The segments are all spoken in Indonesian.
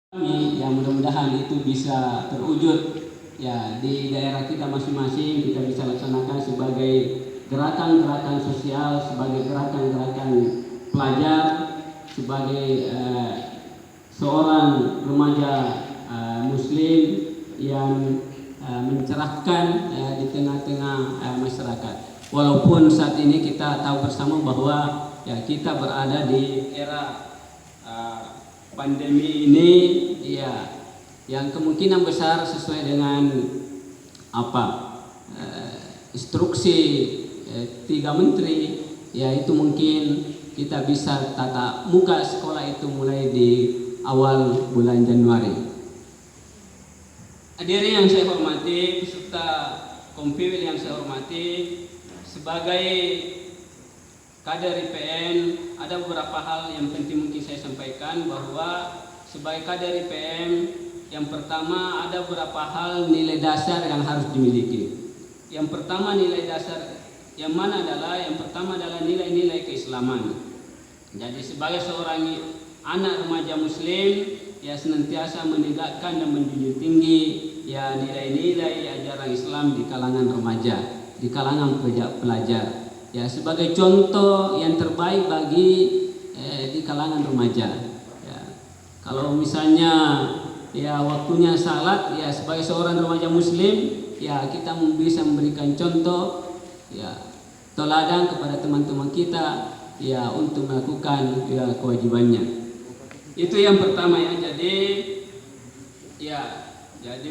Ya mudah-mudahan itu bisa terwujud ya di daerah kita masing-masing. Kita bisa laksanakan sebagai gerakan-gerakan sosial, sebagai gerakan-gerakan pelajar, sebagai seorang remaja muslim yang mencerahkan di tengah-tengah masyarakat. Walaupun saat ini kita tahu bersama bahwa ya kita berada di era pandemi ini, ya, yang kemungkinan besar sesuai dengan instruksi 3 menteri, yaitu mungkin kita bisa tatap muka sekolah itu mulai di awal bulan Januari. Hadirin yang saya hormati, peserta Kompiwil yang saya hormati, sebagai kader IPN ada beberapa hal yang penting mungkin saya sampaikan, bahwa sebagai kader IPN yang pertama ada beberapa hal nilai dasar yang harus dimiliki. Yang pertama nilai dasar yang mana adalah yang pertama adalah nilai-nilai keislaman. Jadi sebagai seorang anak remaja muslim ya senantiasa menegakkan dan menjunjung tinggi ya nilai-nilai ajaran Islam di kalangan remaja, di kalangan pelajar. Ya sebagai contoh yang terbaik bagi di kalangan remaja. Ya, kalau misalnya ya waktunya salat, ya sebagai seorang remaja muslim ya kita bisa memberikan contoh ya teladan kepada teman-teman kita ya untuk melakukan ya kewajibannya. Itu yang pertama ya. Jadi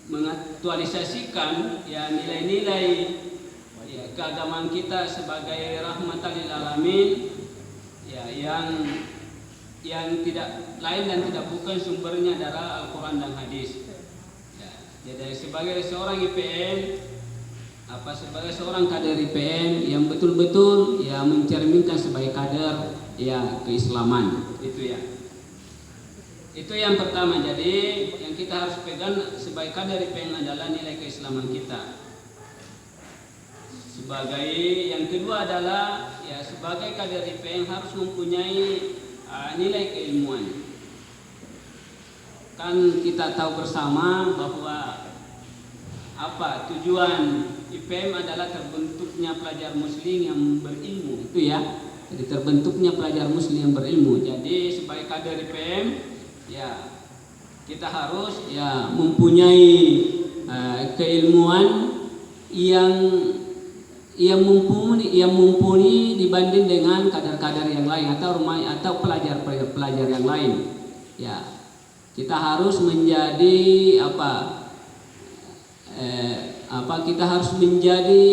mengaktualisasikan ya nilai-nilai keagamaan kita sebagai rahmatan lil alamin ya yang tidak lain dan tidak bukan sumbernya adalah Al-Qur'an dan hadis. Ya, jadi sebagai seorang IPN sebagai seorang kader IPN yang betul-betul ya mencerminkan sebagai kader ya keislaman itu ya. Itu yang pertama. Jadi yang kita harus pegang sebagai kader IPN adalah nilai keislaman kita. Sebagai yang kedua adalah ya sebagai kader IPN harus mempunyai nilai keilmuan. Kan kita tahu bersama bahwa tujuan IPM adalah terbentuknya pelajar muslim yang berilmu itu ya. Jadi terbentuknya pelajar muslim yang berilmu. Jadi sebagai kader IPM ya kita harus ya mempunyai keilmuan yang mumpuni dibanding dengan kader-kader yang lain atau pelajar yang lain. Ya, kita harus menjadi kita harus menjadi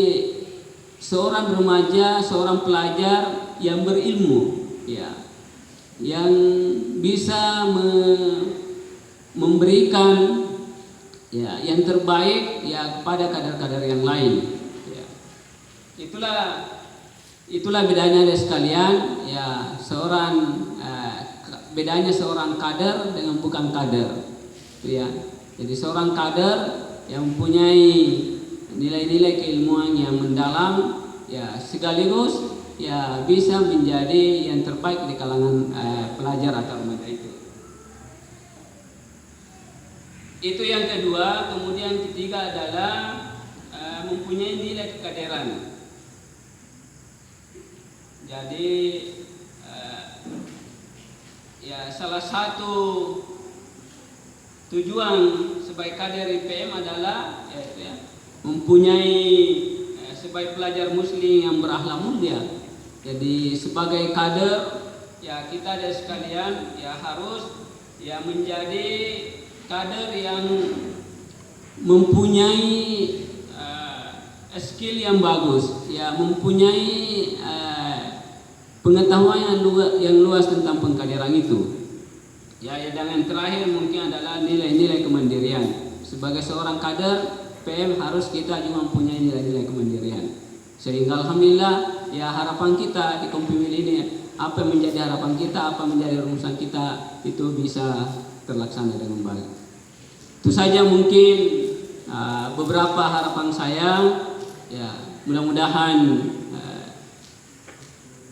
seorang remaja, seorang pelajar yang berilmu, ya, yang bisa memberikan ya yang terbaik ya kepada kader-kader yang lain. Itulah bedanya dari sekalian ya bedanya seorang kader dengan bukan kader ya. Jadi seorang kader yang mempunyai nilai-nilai keilmuan yang mendalam ya sekaligus ya bisa menjadi yang terbaik di kalangan pelajar atau remaja itu. Itu yang kedua. Kemudian ketiga adalah mempunyai nilai kekaderan. Jadi ya salah satu tujuan sebagai kader IPM adalah mempunyai sebagai pelajar muslim yang berakhlak mulia. Jadi sebagai kader ya kita ada sekalian ya harus ya menjadi kader yang mempunyai skill yang bagus, ya mempunyai pengetahuan yang luas tentang pengkaderan itu. Ya, dan yang terakhir mungkin adalah nilai-nilai kemandirian. Sebagai seorang kader PM harus kita juga mempunyai nilai-nilai kemandirian. Sehingga alhamdulillah ya harapan kita di Kompiwil ini, apa yang menjadi harapan kita, apa menjadi rumusan kita itu bisa terlaksana dengan baik. Itu saja mungkin beberapa harapan saya. Ya, mudah-mudahan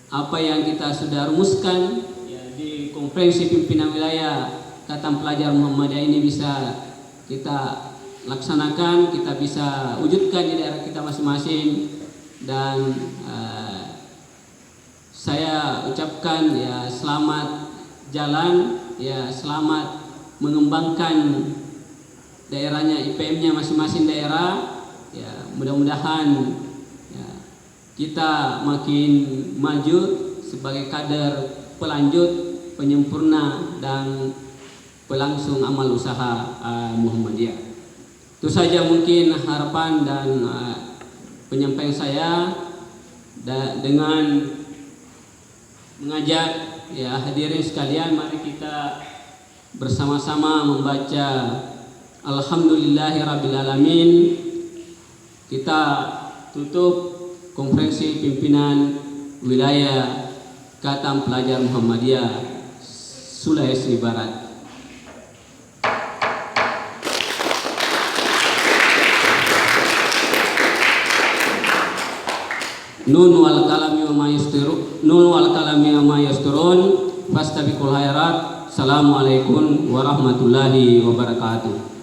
apa yang kita sudah rumuskan ya di konferensi pimpinan wilayah Katam Pelajar Muhammadiyah ini bisa kita laksanakan, kita bisa wujudkan di daerah kita masing-masing. Dan saya ucapkan ya selamat jalan, ya selamat mengembangkan daerahnya, IPM-nya masing-masing daerah. Ya mudah-mudahan ya, kita makin maju sebagai kader pelanjut, penyempurna dan pelangsung amal usaha Muhammadiyah. Itu saja mungkin harapan dan penyampaian saya dengan mengajak ya hadirin sekalian, mari kita bersama-sama membaca Alhamdulillahirrabbilalamin. Kita tutup konferensi pimpinan wilayah Katam Pelajar Muhammadiyah Sulawesi Barat. Nun wal kalami wa ma yasturun fastabiqul khairat. Assalamualaikum warahmatullahi wabarakatuh.